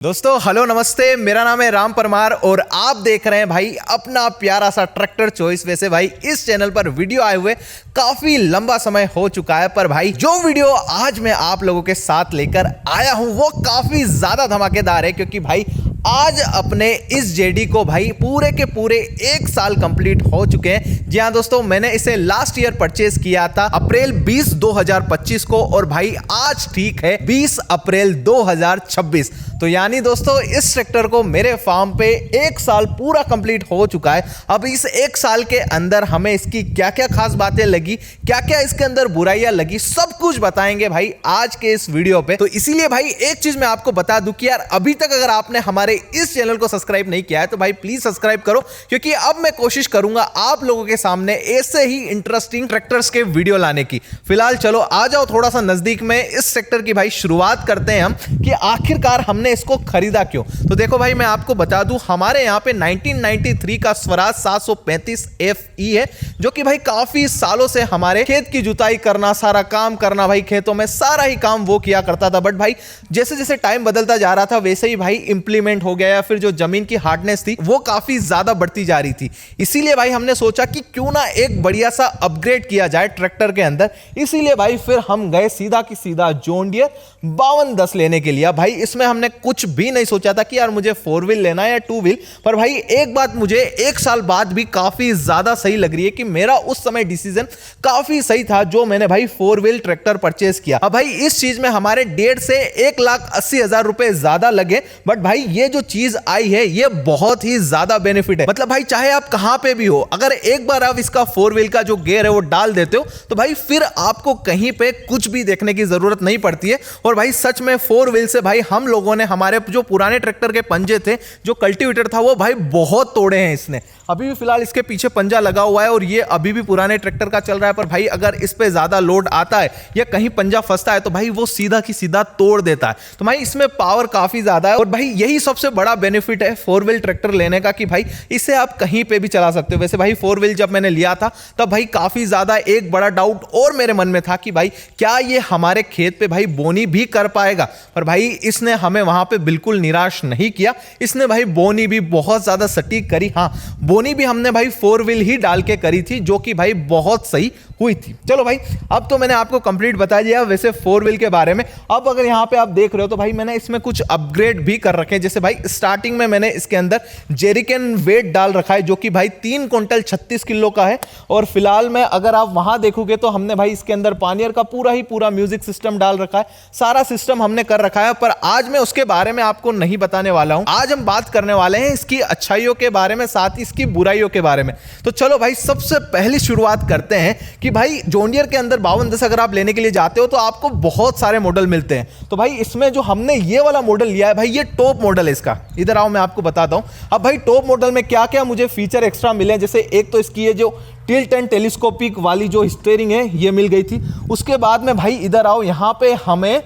दोस्तों हेलो नमस्ते, मेरा नाम है राम परमार और आप देख रहे हैं भाई अपना प्यारा सा ट्रैक्टर चॉइस। वैसे भाई इस चैनल पर वीडियो आए हुए काफी लंबा समय हो चुका है, पर भाई जो वीडियो आज मैं आप लोगों के साथ लेकर आया हूं वो काफी ज्यादा धमाकेदार है, क्योंकि भाई आज अपने इस जेडी को भाई पूरे के पूरे 1 साल कंप्लीट हो चुके हैं। जी हाँ दोस्तों, मैंने इसे लास्ट ईयर परचेज किया था अप्रैल 20 2025 को, और भाई आज ठीक है 20 अप्रैल 2026। तो यानी दोस्तों इस ट्रैक्टर को मेरे फार्म पे 1 साल पूरा कंप्लीट हो चुका है। अब इस 1 साल के अंदर हमें इसकी क्या क्या खास बातें लगी, क्या क्या इसके अंदर बुराइयां लगी, सब कुछ बताएंगे भाई आज के इस वीडियो पे। तो इसीलिए भाई एक चीज मैं आपको बता दूं कि यार अभी तक अगर आपने हमारे इस चैनल को सब्सक्राइब नहीं किया है तो भाई प्लीज सब्सक्राइब करो, क्योंकि अब मैं कोशिश करूंगा आप लोगों के सामने ऐसे ही इंटरेस्टिंग ट्रैक्टर्स के वीडियो लाने की। फिलहाल चलो आ जाओ थोड़ा सा नजदीक में, इस ट्रैक्टर की भाई शुरुआत करते हैं हम कि आखिरकार हमने इसको खरीदा क्यों। तो देखो भाई मैं आपको बता दूं, हमारे यहां पे 1993 का स्वराज 735 FE है, जो कि भाई काफी सालों से हमारे खेत की जुताई करना, सारा काम करना, भाई खेतों में सारा ही काम वो किया करता था। बट भाई जैसे जैसे टाइम बदलता जा रहा था वैसे ही भाई इंप्लीमेंट हो गया, या फिर जो जमीन की हार्डनेस थी वो काफी ज्यादा बढ़ती जा रही थी। इसीलिए भाई हमने सोचा कि क्यों ना एक बढ़िया सा अपग्रेड किया जाए ट्रैक्टर के अंदर। इसीलिए भाई फिर हम गए सीधा की सीधा जॉन डियर 5210 लेने के लिए। भाई इसमें हमने कुछ भी नहीं सोचा था कि यार मुझे 4 व्हील लेना है या 2 व्हील, पर भाई एक बात मुझे 1 साल बाद भी काफी ज्यादा सही लग रही है कि मेरा उस समय डिसीजन काफी सही था जो मैंने भाई 4 व्हील ट्रैक्टर परचेज किया। अब भाई इस चीज में हमारे 1.5 से 1,80,000 रुपए ज्यादा लगे, बट भाई ये जो चीज आई है ये बहुत ही ज्यादा बेनिफिट है। मतलब भाई चाहे आप कहां पे भी हो, अगर एक बार आप इसका 4 व्हील का जो गियर है वो डाल देते हो तो भाई फिर आपको कहीं पे कुछ भी देखने की जरूरत नहीं पड़ती है। और भाई सच में 4 व्हील से भाई हम लोगों ने हमारे जो पुराने ट्रैक्टर के पंजे थे, जो कल्टीवेटर था, वो भाई बहुत तोड़े हैं इसने। अभी भी फिलहाल इसके पीछे पंजा लगा हुआ है और ये अभी भी पुराने ट्रैक्टर का चल रहा है, पर भाई अगर इस पे ज्यादा लोड आता है या कहीं पंजा फंसता है तो भाई वो सीधा की सीधा तोड़ देता है। तो भाई इसमें पावर काफी ज्यादा है, और भाई यही सबसे बड़ा बेनिफिट है 4 व्हील ट्रैक्टर लेने का कि भाई इसे आप कहीं पे भी चला सकते हो। वैसे भाई 4 व्हील जब मैंने लिया था तब भाई काफी ज्यादा एक बड़ा डाउट और मेरे मन में था कि भाई क्या ये हमारे खेत पे भाई बोनी भी कर पाएगा, पर भाई इसने हमें वहां पे बिल्कुल निराश नहीं किया। इसने भाई बोनी भी बहुत ज्यादा सटीक करी। हाँ, बोनी भी हमने भाई 4 व्हील ही डाल के करी थी, जो कि भाई बहुत सही हुई थी। चलो भाई अब तो मैंने आपको कंप्लीट बता दिया वैसे 4 व्हील के बारे में। अब अगर यहां पे आप देख रहे हो तो भाई मैंने इसमें कुछ अपग्रेड भी कर रखे हैं। जैसे भाई स्टार्टिंग में मैंने इसके अंदर जेरिकन वेट डाल रखा है, जो कि भाई 3 क्विंटल 36 किलो का है। और फिलहाल में अगर आप वहां देखोगे तो हमने भाई इसके अंदर पानियर का पूरा ही पूरा म्यूजिक सिस्टम डाल रखा है, सारा सिस्टम हमने कर रखा है। पर आज मैं उसके बारे में आपको नहीं बताने वाला हूं। आज हम बात करने वाले हैं इसकी अच्छाइयों के बारे में, साथ ही इसकी बुराइयों के बारे में। तो चलो भाई सबसे पहली शुरुआत करते हैं कि भाई जॉन डियर के अंदर 5210 अगर आप लेने के लिए जाते हो तो आपको बहुत सारे मॉडल मिलते हैं। तो भाई इसमें जो हमने ये वाला मॉडल लिया है भाई, ये टॉप मॉडल है इसका। इधर आओ मैं आपको बताता हूं। अब भाई टॉप मॉडल में क्या क्या मुझे फीचर एक्स्ट्रा मिले, जैसे एक तो इसकी ये जो टिल्ट एंड टेलीस्कोपिक वाली जो स्टीयरिंग है ये मिल गई थी। उसके बाद में भाई इधर आओ, यहाँ पे हमें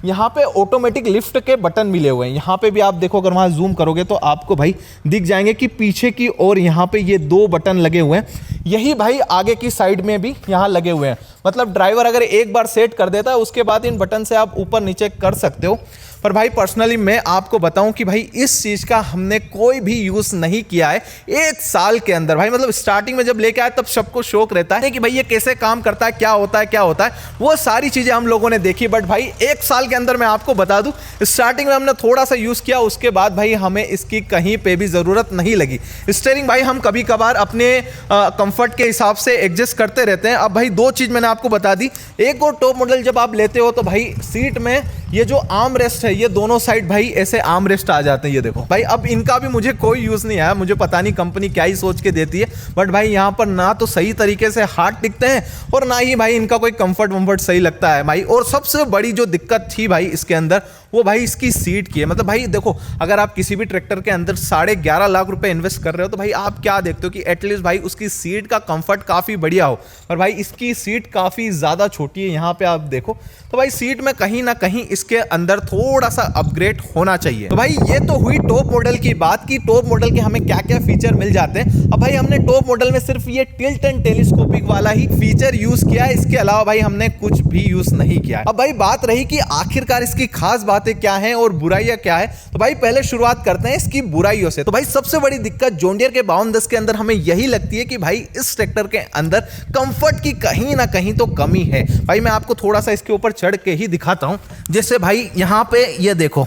यहाँ पे ऑटोमेटिक लिफ्ट के बटन मिले हुए हैं। यहाँ पे भी आप देखो, अगर वहाँ जूम करोगे तो आपको भाई दिख जाएंगे कि पीछे की ओर यहाँ पे ये 2 बटन लगे हुए हैं। यही भाई आगे की साइड में भी यहाँ लगे हुए हैं। मतलब ड्राइवर अगर एक बार सेट कर देता है उसके बाद इन बटन से आप ऊपर नीचे कर सकते हो। पर भाई पर्सनली मैं आपको बताऊं कि भाई इस चीज का हमने कोई भी यूज नहीं किया है 1 साल के अंदर। भाई मतलब स्टार्टिंग में जब लेके आए तब सबको शौक रहता है कि भाई ये कैसे काम करता है, क्या होता है क्या होता है, वो सारी चीजें हम लोगों ने देखी। बट भाई 1 साल के अंदर मैं आपको बता दूं, स्टार्टिंग में हमने थोड़ा सा यूज किया, उसके बाद भाई हमें इसकी कहीं पे भी जरूरत नहीं लगी। स्टीयरिंग भाई हम कभी कभार अपने कंफर्ट के हिसाब से एडजस्ट करते रहते हैं। अब भाई 2 चीज मैंने आपको बता दी। एक और टॉप मॉडल जब आप लेते हो तो भाई सीट में ये जो आर्म रेस्ट है, ये दोनों साइड भाई ऐसे आर्म रेस्ट आ जाते हैं। ये देखो भाई, अब इनका भी मुझे कोई यूज नहीं आया, मुझे पता नहीं कंपनी क्या ही सोच के देती है। बट भाई यहाँ पर ना तो सही तरीके से हाथ टिकते हैं और ना ही भाई इनका कोई कंफर्ट वंफर्ट सही लगता है भाई। और सबसे बड़ी जो दिक्कत थी भाई इसके अंदर, वो भाई इसकी सीट की है। मतलब भाई देखो, अगर आप किसी भी ट्रैक्टर के अंदर 11.5 लाख रुपए इन्वेस्ट कर रहे हो तो भाई आप क्या देखते हो कि एटलीस्ट भाई उसकी सीट का कंफर्ट काफी बढ़िया हो। पर भाई इसकी सीट काफी ज्यादा छोटी है, यहाँ पे आप देखो। तो भाई सीट में कहीं ना कहीं इसके अंदर थोड़ा सा अपग्रेड होना चाहिए। तो भाई ये तो हुई टॉप मॉडल की बात की टॉप मॉडल के हमें क्या क्या फीचर मिल जाते हैं। अब भाई हमने टॉप मॉडल में सिर्फ ये टिल्ट एंड टेलीस्कोपिक वाला ही फीचर यूज किया है, इसके अलावा भाई हमने कुछ भी यूज नहीं किया है। अब भाई बात रही कि आखिरकार इसकी खास बात बातें क्या हैं और बुराइयां क्या है। तो भाई पहले शुरुआत करते हैं इसकी बुराइयों से। तो भाई सबसे बड़ी दिक्कत जॉन डियर के 5210 के अंदर हमें यही लगती है कि भाई इस ट्रैक्टर के अंदर कंफर्ट की कहीं ना कहीं तो कमी है। भाई मैं आपको थोड़ा सा इसके ऊपर चढ़ के ही दिखाता हूं। जैसे भाई यहां पे ये देखो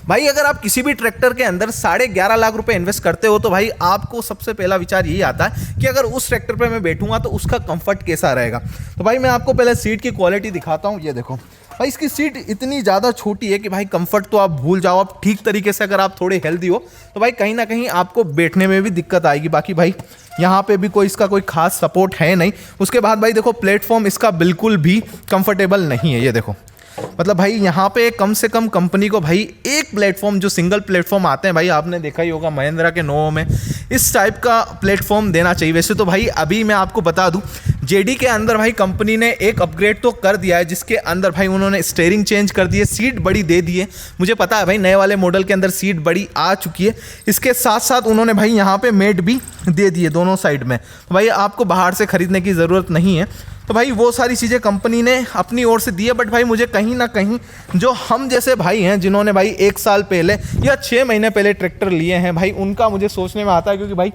भाई, अगर आप किसी भी ट्रैक्टर के अंदर 11.5 लाख रुपए इन्वेस्ट करते हो तो भाई आपको सबसे पहला विचार यही आता है कि अगर उस ट्रैक्टर पे मैं बैठूंगा तो उसका कंफर्ट कैसा रहेगा। तो भाई मैं आपको पहले सीट की क्वालिटी दिखाता हूँ। ये देखो भाई, इसकी सीट इतनी ज़्यादा छोटी है कि भाई कंफर्ट तो आप भूल जाओ। आप ठीक तरीके से अगर आप थोड़े हेल्दी हो तो भाई कहीं ना कहीं आपको बैठने में भी दिक्कत आएगी। बाकी भाई यहाँ पे भी इसका कोई खास सपोर्ट है नहीं। उसके बाद भाई देखो, प्लेटफॉर्म इसका बिल्कुल भी कंफर्टेबल नहीं है। ये देखो, मतलब भाई यहाँ पे कम से कम कंपनी को भाई एक प्लेटफॉर्म, जो सिंगल प्लेटफॉर्म आते हैं भाई, आपने देखा ही होगा महिंद्रा के नोवो में, इस टाइप का प्लेटफॉर्म देना चाहिए। वैसे तो भाई अभी मैं आपको बता दूं, जेडी के अंदर भाई कंपनी ने एक अपग्रेड तो कर दिया है, जिसके अंदर भाई उन्होंने स्टीयरिंग चेंज कर दी है, सीट बड़ी दे दी है। मुझे पता है भाई नए वाले मॉडल के अंदर सीट बड़ी आ चुकी है। इसके साथ साथ उन्होंने भाई यहाँ पे मेट भी दे दी है दोनों साइड में। तो भाई आपको बाहर से खरीदने की ज़रूरत नहीं है। तो भाई वो सारी चीज़ें कंपनी ने अपनी ओर से दी है। बट भाई मुझे कहीं ना कहीं जो हम जैसे भाई हैं, जिन्होंने भाई 1 साल पहले या 6 महीने पहले ट्रैक्टर लिए हैं भाई, उनका मुझे सोचने में आता है, क्योंकि भाई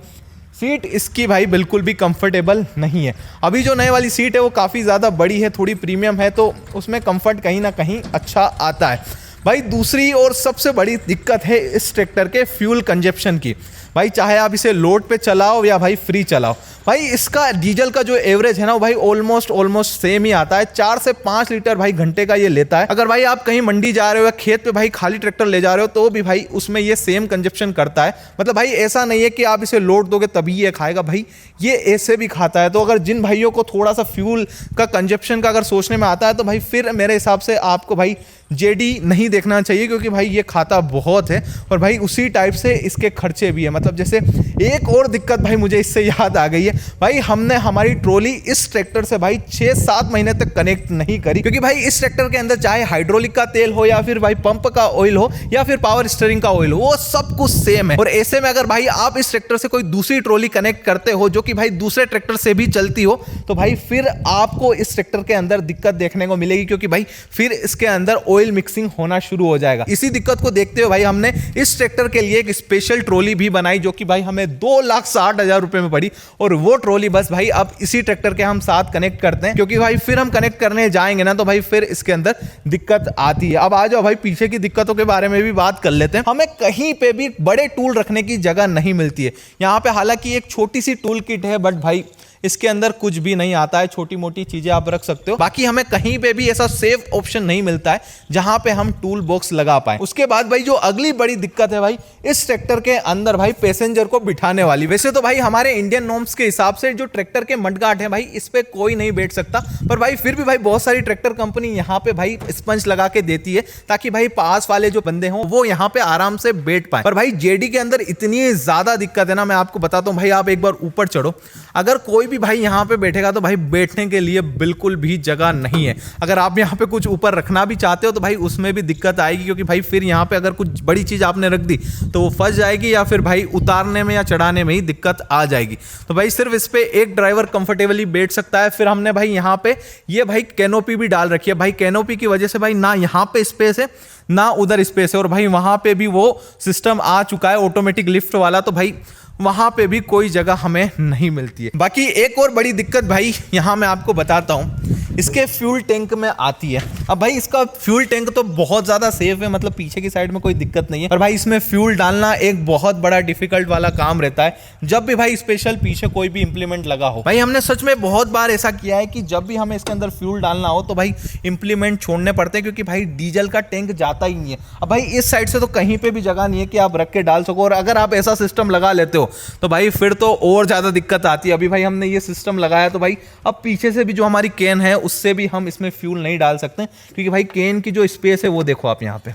सीट इसकी भाई बिल्कुल भी कंफर्टेबल नहीं है। अभी जो नए वाली सीट है वो काफ़ी ज़्यादा बड़ी है, थोड़ी प्रीमियम है, तो उसमें कंफर्ट कहीं ना कहीं अच्छा आता है। भाई दूसरी और सबसे बड़ी दिक्कत है इस ट्रैक्टर के फ्यूल कंजप्शन की। भाई चाहे आप इसे लोड पे चलाओ या भाई फ्री चलाओ, भाई इसका डीजल का जो एवरेज है ना, वो भाई ऑलमोस्ट सेम ही आता है। 4 से 5 लीटर भाई घंटे का ये लेता है। अगर भाई आप कहीं मंडी जा रहे हो या खेत पे भाई खाली ट्रैक्टर ले जा रहे हो तो भी भाई उसमें ये सेम कंजप्शन करता है। मतलब भाई ऐसा नहीं है कि आप इसे लोड दोगे तभी ये खाएगा, भाई ये ऐसे भी खाता है। तो अगर जिन भाइयों को थोड़ा सा फ्यूल का कंजप्शन का अगर सोचने में आता है तो भाई फिर मेरे हिसाब से आपको भाई जेडी नहीं देखना चाहिए, क्योंकि भाई ये खाता बहुत है और भाई उसी टाइप से इसके खर्चे भी है। मतलब जैसे एक और दिक्कत भाई मुझे इससे याद आ गई है, भाई हमने हमारी ट्रॉली इस ट्रैक्टर से भाई 6-7 महीने तक कनेक्ट नहीं करी, क्योंकि भाई इस ट्रैक्टर के अंदर चाहे हाइड्रोलिक का तेल हो या फिर भाई पंप का ऑयल हो या फिर पावर स्टीयरिंग का ऑयल हो, वो सब कुछ सेम है। और ऐसे में अगर भाई आप इस ट्रैक्टर से कोई दूसरी ट्रॉली कनेक्ट करते हो जो कि भाई दूसरे ट्रैक्टर से भी चलती हो, तो भाई फिर आपको इस ट्रैक्टर के अंदर दिक्कत देखने को मिलेगी, क्योंकि भाई फिर इसके अंदर ऑयल मिक्सिंग होना शुरू हो जाएगा। इसी दिक्कत को देखते हुए भाई हमने इस ट्रैक्टर के लिए एक स्पेशल ट्रॉली भी बनाई, जो कि भाई हमें 2,60,000 रुपए में पड़ी। और वो ट्रॉली बस भाई अब इसी ट्रैक्टर के हम साथ कनेक्ट करते हैं, क्योंकि भाई फिर हम कनेक्ट करने जाएंगे ना तो भाई फिर इसके अंदर दिक्कत आती है। अब आ जाओ भाई पीछे की दिक्कतों के बारे में भी बात कर लेते हैं। हमें कहीं पे भी बड़े टूल रखने की जगह नहीं मिलती है। यहाँ पे हालांकि एक छोटी सी टूल किट है, बट भाई इसके अंदर कुछ भी नहीं आता है। छोटी मोटी चीजें आप रख सकते हो, बाकी हमें कहीं पे भी ऐसा सेफ ऑप्शन नहीं मिलता है जहां पे हम टूल बॉक्स लगा पाए। उसके बाद भाई जो अगली बड़ी दिक्कत है भाई इस ट्रैक्टर के अंदर भाई पैसेंजर को बिठाने वाली। वैसे तो भाई हमारे इंडियन नॉर्म्स के हिसाब से जो ट्रैक्टर के मडगार्ड है भाई इस पे कोई नहीं बैठ सकता, पर भाई फिर भी भाई बहुत सारी ट्रैक्टर कंपनी यहाँ पे भाई स्पंज लगा के देती है, ताकि भाई पास वाले जो बंदे हों वो यहाँ पे आराम से बैठ पाए। पर भाई जेडी के अंदर इतनी ज्यादा दिक्कत है ना, मैं आपको बताता हूँ भाई, आप एक बार ऊपर चढ़ो, अगर कोई भी भाई यहाँ पे बैठेगा तो भाई बैठने के लिए बिल्कुल भी जगह नहीं है। अगर आप यहाँ पे कुछ ऊपर रखना भी चाहते हो तो भाई उसमें भी दिक्कत आएगी, क्योंकि भाई फिर यहाँ पे अगर कुछ बड़ी चीज आपने रख दी तो वो फंस जाएगी, या फिर भाई उतारने में या चढ़ाने में ही दिक्कत आ जाएगी। तो भाई सिर्फ इस पे एक ड्राइवर कंफर्टेबली बैठ सकता है। फिर हमने भाई यहाँ पे ये भाई कैनोपी भी डाल रखी है। भाई कैनोपी की वजह से भाई ना यहाँ पे स्पेस है ना उधर स्पेस है, और भाई वहां पे भी वो सिस्टम आ चुका है ऑटोमेटिक लिफ्ट वाला, तो भाई वहां पे भी कोई जगह हमें नहीं मिलती है। बाकी एक और बड़ी दिक्कत भाई यहां मैं आपको बताता हूं, इसके फ्यूल टैंक में आती है। अब भाई इसका फ्यूल टैंक तो बहुत ज़्यादा सेफ है, मतलब पीछे की साइड में कोई दिक्कत नहीं है, पर भाई इसमें फ्यूल डालना एक बहुत बड़ा डिफिकल्ट वाला काम रहता है, जब भी भाई स्पेशल पीछे कोई भी इंप्लीमेंट लगा हो। भाई हमने सच में बहुत बार ऐसा किया है कि जब भी हमें इसके अंदर फ्यूल डालना हो तो भाई इंप्लीमेंट छोड़ने पड़ते हैं, क्योंकि भाई डीजल का टैंक जाता ही नहीं है। अब भाई इस साइड से तो कहीं पर भी जगह नहीं है कि आप रख के डाल सको, और अगर आप ऐसा सिस्टम लगा लेते हो तो भाई फिर तो और ज़्यादा दिक्कत आती है। अभी भाई हमने ये सिस्टम लगाया तो भाई अब पीछे से भी जो हमारी कैन है उससे भी हम इसमें फ्यूल नहीं डाल सकते, क्योंकि भाई कैन की जो स्पेस है वो देखो आप यहाँ पे,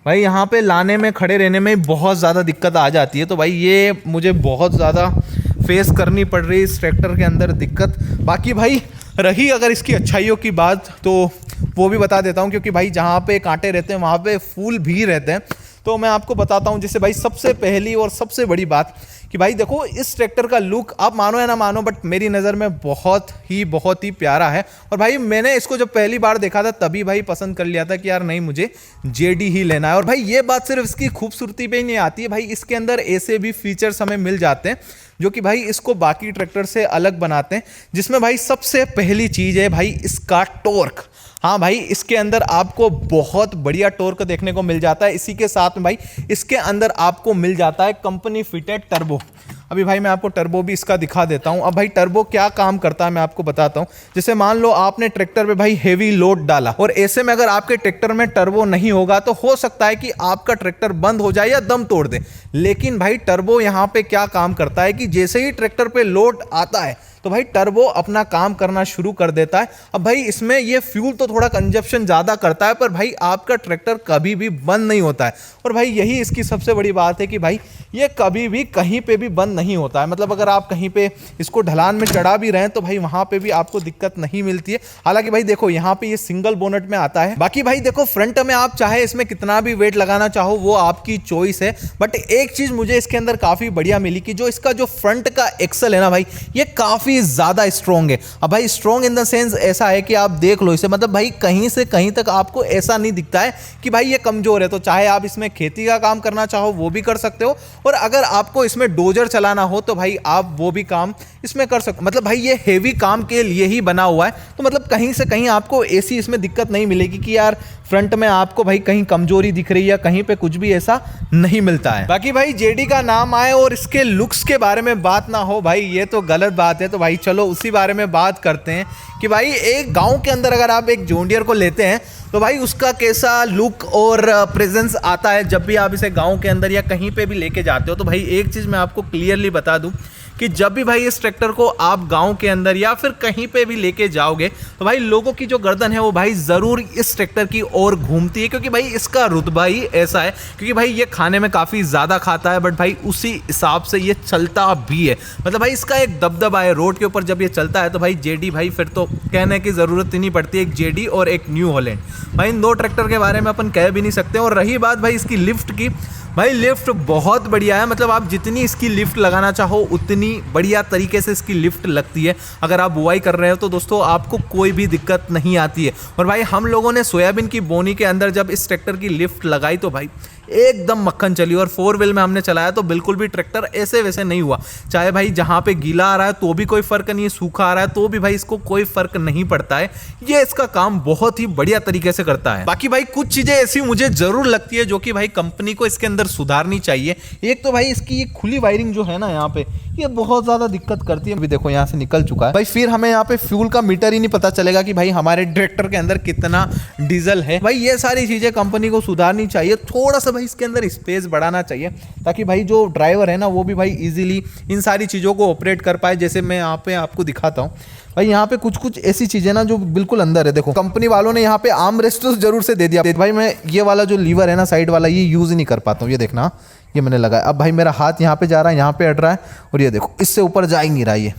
भाई यहाँ पे लाने में खड़े रहने में बहुत ज़्यादा दिक्कत आ जाती है। तो भाई ये मुझे बहुत ज़्यादा फेस करनी पड़ रही है इस ट्रैक्टर के अंदर दिक्कत। बाकी भाई रही अगर इसकी अच्छाइयों की बात तो वो भी बता देता हूँ, क्योंकि भाई जहाँ पे कांटे रहते हैं वहाँ पे फूल भी रहते हैं। तो मैं आपको बताता हूँ, जैसे भाई सबसे पहली और सबसे बड़ी बात कि भाई देखो इस ट्रैक्टर का लुक आप मानो या ना मानो बट मेरी नज़र में बहुत ही प्यारा है। और भाई मैंने इसको जब पहली बार देखा था तभी भाई पसंद कर लिया था कि यार नहीं मुझे जेडी ही लेना है। और भाई ये बात सिर्फ इसकी खूबसूरती पे ही नहीं आती है, भाई इसके अंदर ऐसे भी फीचर्स हमें मिल जाते हैं जो कि भाई इसको बाकी ट्रैक्टर से अलग बनाते हैं, जिसमें भाई सबसे पहली चीज़ है भाई इसका टॉर्क। हाँ भाई इसके अंदर आपको बहुत बढ़िया टॉर्क देखने को मिल जाता है। इसी के साथ में भाई इसके अंदर आपको मिल जाता है कंपनी फिटेड टर्बो। अभी भाई मैं आपको टर्बो भी इसका दिखा देता हूं। अब भाई टर्बो क्या काम करता है मैं आपको बताता हूं। जैसे मान लो आपने ट्रैक्टर पे भाई हेवी लोड डाला और ऐसे में अगर आपके ट्रैक्टर में टर्बो नहीं होगा तो हो सकता है कि आपका ट्रैक्टर बंद हो जाए या दम तोड़ दे। लेकिन भाई टर्बो यहां पे क्या काम करता है कि जैसे ही ट्रैक्टर पे लोड आता है तो भाई टर्बो अपना काम करना शुरू कर देता है। अब भाई इसमें ये फ्यूल तो थोड़ा कंजप्शन ज़्यादा करता है पर भाई आपका ट्रैक्टर कभी भी बंद नहीं होता है। और भाई यही इसकी सबसे बड़ी बात है कि भाई ये कभी भी कहीं पे भी बंद नहीं होता है। मतलब अगर आप कहीं पे इसको ढलान में चढ़ा भी रहे हैं तो भाई वहाँ पे भी आपको दिक्कत नहीं मिलती है। हालांकि भाई देखो यहाँ पे ये सिंगल बोनट में आता है। बाकी भाई देखो फ्रंट में आप चाहे इसमें कितना भी वेट लगाना चाहो वो आपकी चॉइस है। बट एक चीज़ मुझे इसके अंदर काफ़ी बढ़िया मिली कि जो इसका जो फ्रंट का एक्सल है ना भाई ये काफ़ी ज्यादा स्ट्रॉन्ग है। अब भाई स्ट्रॉन्ग इन द सेंस ऐसा है कि आप देख लो इसे, मतलब भाई कहीं से कहीं तक आपको ऐसा नहीं दिखता है कि भाई ये कमजोर है। तो चाहे आप इसमें खेती का काम करना चाहो वो भी कर सकते हो और अगर आपको इसमें डोजर चलाना हो तो भाई आप वो भी काम इसमें कर सकते हो। मतलब भाई ये हेवी काम के लिए ही बना हुआ है। तो मतलब कहीं से कहीं आपको ऐसी इसमें दिक्कत नहीं मिलेगी कि यार फ्रंट में आपको भाई कहीं कमजोरी दिख रही है, कहीं पे कुछ भी ऐसा नहीं मिलता है। बाकी भाई जेडी का नाम आए और इसके लुक्स के बारे में बात ना हो भाई ये तो गलत बात है। तो भाई चलो उसी बारे में बात करते हैं कि भाई एक गांव के अंदर अगर आप एक जॉन डियर को लेते हैं तो भाई उसका कैसा लुक और प्रेजेंस आता है जब भी आप इसे गांव के अंदर या कहीं पे भी लेके जाते हो। तो भाई एक चीज़ मैं आपको क्लियरली बता दूं कि जब भी भाई इस ट्रैक्टर को आप गांव के अंदर या फिर कहीं पे भी लेके जाओगे तो भाई लोगों की जो गर्दन है वो भाई ज़रूर इस ट्रैक्टर की ओर घूमती है, क्योंकि भाई इसका रुतबा ही ऐसा है। क्योंकि भाई ये खाने में काफ़ी ज़्यादा खाता है बट भाई उसी हिसाब से ये चलता भी है। मतलब भाई इसका एक दबदबा है रोड के ऊपर जब ये चलता है तो भाई जेडी भाई फिर तो कहने की ज़रूरत ही नहीं पड़ती। एक जेडी और एक न्यू हॉलैंड, भाई इन दो ट्रैक्टर के बारे में अपन कह भी नहीं सकते। और रही बात भाई इसकी लिफ्ट की, भाई लिफ्ट बहुत बढ़िया है। मतलब आप जितनी इसकी लिफ्ट लगाना चाहो उतनी बढ़िया तरीके से इसकी लिफ्ट लगती है। अगर आप बुआई कर रहे हो तो दोस्तों आपको कोई भी दिक्कत नहीं आती है। और भाई हम लोगों ने सोयाबीन की बोनी के अंदर जब इस ट्रैक्टर की लिफ्ट लगाई तो भाई एकदम मक्खन चली। और 4 व्हील में हमने चलाया तो बिल्कुल भी ट्रैक्टर ऐसे वैसे नहीं हुआ। चाहे भाई जहाँ पे गीला आ रहा है तो भी कोई फर्क नहीं है, सूखा आ रहा है तो भी भाई इसको कोई फर्क नहीं पड़ता है। ये इसका काम बहुत ही बढ़िया तरीके से करता है। बाकी भाई कुछ चीजें ऐसी मुझे जरूर लगती है जो कि भाई कंपनी को इसके अंदर सुधारनी चाहिए। एक तो भाई इसकी ये खुली वायरिंग जो है ना यहाँ पे ये बहुत ज्यादा दिक्कत करती है। अभी देखो यहाँ से निकल चुका है भाई, फिर हमें यहाँ पे फ्यूल का मीटर ही नहीं पता चलेगा कि भाई हमारे ट्रैक्टर के अंदर कितना डीजल है। भाई ये सारी चीजें कंपनी को सुधारनी चाहिए। थोड़ा सा भाई इसके अंदर स्पेस बढ़ाना चाहिए ताकि भाई जो ड्राइवर है ना वो भी भाई इजीली इन सारी चीज़ों को ऑपरेट कर पाए। जैसे मैं यहाँ पे आपको दिखाता हूँ भाई, यहाँ पे कुछ कुछ ऐसी चीज़ें ना जो बिल्कुल अंदर है। देखो कंपनी वालों ने यहाँ पे आर्म रेस्ट जरूर से दे दिया। भाई मैं ये वाला जो लीवर है ना साइड वाला ये यूज़ ही नहीं कर पाता हूँ। ये देखना ये मैंने लगाया, अब भाई मेरा हाथ यहाँ पे जा रहा है, यहाँ पे अड़ रहा है और ये देखो इससे ऊपर जा ही नहीं रहा ये।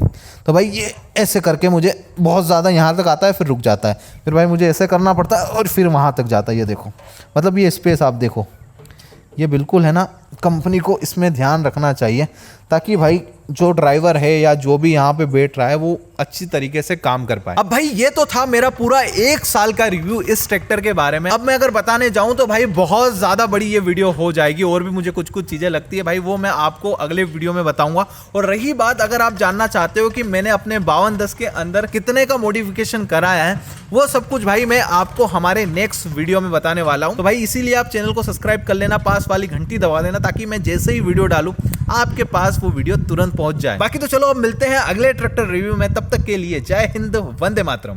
तो भाई ये ऐसे करके मुझे बहुत ज़्यादा यहाँ तक आता है फिर रुक जाता है, फिर भाई मुझे ऐसे करना पड़ता है और फिर वहाँ तक जाता है। ये देखो मतलब ये स्पेस आप देखो ये बिल्कुल है ना, कंपनी को इसमें ध्यान रखना चाहिए ताकि भाई जो ड्राइवर है या जो भी यहाँ पे बैठ रहा है वो अच्छी तरीके से काम कर पाए। अब भाई ये तो था मेरा पूरा 1 साल का रिव्यू इस ट्रैक्टर के बारे में। अब मैं अगर बताने जाऊं तो भाई बहुत ज्यादा बड़ी ये वीडियो हो जाएगी और भी मुझे कुछ कुछ चीजें लगती है भाई वो मैं आपको अगले वीडियो में बताऊंगा। और रही बात अगर आप जानना चाहते हो कि मैंने अपने 5210 के अंदर कितने का मॉडिफिकेशन कराया है वो सब कुछ भाई मैं आपको हमारे नेक्स्ट वीडियो में बताने वाला हूं। तो भाई इसीलिए आप चैनल को सब्सक्राइब कर लेना, पास वाली घंटी दबा देना ताकि मैं जैसे ही वीडियो डालूं आपके पास वो वीडियो तुरंत पहुंच जाए। बाकी तो चलो अब मिलते हैं अगले ट्रैक्टर रिव्यू में, तब तक के लिए जय हिंद, वंदे मातरम।